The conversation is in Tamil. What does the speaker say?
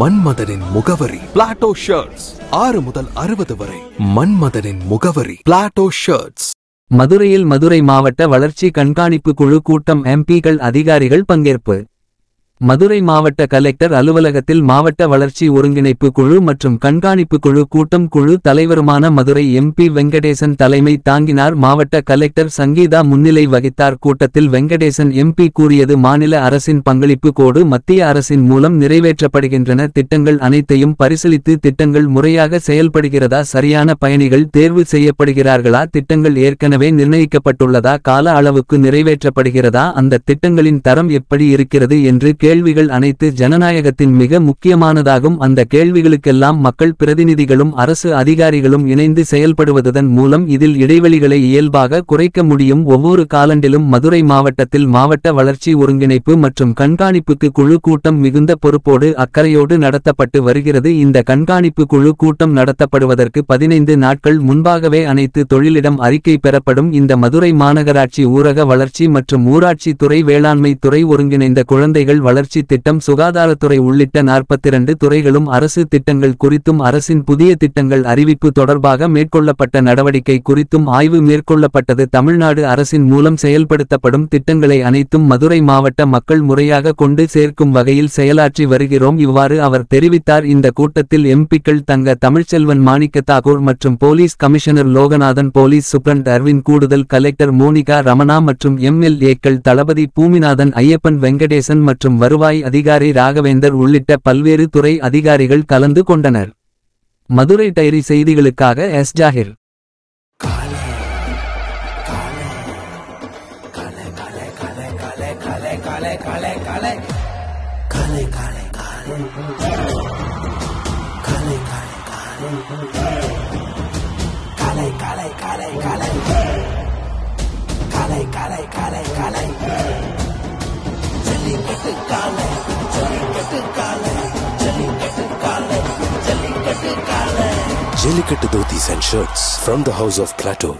மன்மதனின் முகவரி பிளாட்டோ ஷர்ட்ஸ் 6 முதல் 60 வரை. மன்மதனின் முகவரி பிளாட்டோ ஷர்ட்ஸ். மதுரையில் மதுரை மாவட்ட வளர்ச்சி கண்காணிப்பு குழு கூட்டம். எம்பிக்கள் அதிகாரிகள் பங்கேற்பு. மதுரை மாவட்ட கலெக்டர் அலுவலகத்தில் மாவட்ட வளர்ச்சி ஒருங்கிணைப்பு குழு மற்றும் கண்காணிப்பு குழு கூட்டம். குழு தலைவருமான மதுரை எம்பி வெங்கடேசன் தலைமை தாங்கினார். மாவட்ட கலெக்டர் சங்கீதா முன்னிலை வகித்தார். கூட்டத்தில் வெங்கடேசன் எம்பி கூறியது, மாநில அரசின் பங்களிப்பு கோடு மத்திய அரசின் மூலம் நிறைவேற்றப்படுகின்றன. திட்டங்கள் அனைத்தையும் பரிசீலித்து திட்டங்கள் முறையாக செயல்படுகிறதா, சரியான பயணிகள் தேர்வு செய்யப்படுகிறார்களா, திட்டங்கள் ஏற்கனவே நிர்ணயிக்கப்பட்டுள்ளதா, கால அளவுக்கு நிறைவேற்றப்படுகிறதா, அந்த திட்டங்களின் தரம் எப்படி இருக்கிறது என்று கேள்விகள் அனைத்து ஜனநாயகத்தின் மிக முக்கியமானதாகும். அந்த கேள்விகளுக்கெல்லாம் மக்கள் பிரதிநிதிகளும் அரசு அதிகாரிகளும் இணைந்து செயல்படுவதன் மூலம் இதில் இடைவெளிகளை இயல்பாக குறைக்க முடியும். ஒவ்வொரு காலண்டிலும் மதுரை மாவட்டத்தில் மாவட்ட வளர்ச்சி ஒருங்கிணைப்பு மற்றும் கண்காணிப்புக்கு குழு கூட்டம் மிகுந்த பொறுப்போடு அக்கறையோடு நடத்தப்பட்டு வருகிறது. இந்த கண்காணிப்பு குழு கூட்டம் நடத்தப்படுவதற்கு 15 நாட்கள் முன்பாகவே அனைத்து தொழிலிடம் அறிக்கை பெறப்படும். இந்த மதுரை மாநகராட்சி ஊரக வளர்ச்சி மற்றும் ஊராட்சி துறை, வேளாண்மை துறை, ஒருங்கிணைந்த குழந்தைகள் வளர்ச்சி திட்டம், சுகாதாரத்துறை உள்ளிட்ட 42 துறைகளும் அரசு திட்டங்கள் குறித்தும் அரசின் புதிய திட்டங்கள் அறிவிப்பு தொடர்பாக மேற்கொள்ளப்பட்ட நடவடிக்கை குறித்தும் ஆய்வு மேற்கொள்ளப்பட்டது. தமிழ்நாடு அரசின் மூலம் செயல்படுத்தப்படும் திட்டங்களை அனைத்தும் மதுரை மாவட்ட மக்கள் முறையாக கொண்டு சேர்க்கும் வகையில் செயலாற்றி வருகிறோம். இவ்வாறு அவர் தெரிவித்தார். இந்த கூட்டத்தில் எம்பிக்கள் தங்க தமிழ்ச்செல்வன், மாணிக்க தாக்கூர் மற்றும் police commissioner Loganathan, police superintendent Aravind, கூடுதல் கலெக்டர் மோனிகா ரமணா மற்றும் எம்எல்ஏக்கள் தளபதி பூமிநாதன், ஐயப்பன், வெங்கடேசன் மற்றும் வருவாய் அதிகாரி ராகவேந்தர் உள்ளிட்ட பல்வேறு துறை அதிகாரிகள் கலந்து கொண்டனர். மதுரை டைரி செய்திகளுக்காக S. Zakir. Jellicate dhotis and shirts from the house of Plateau.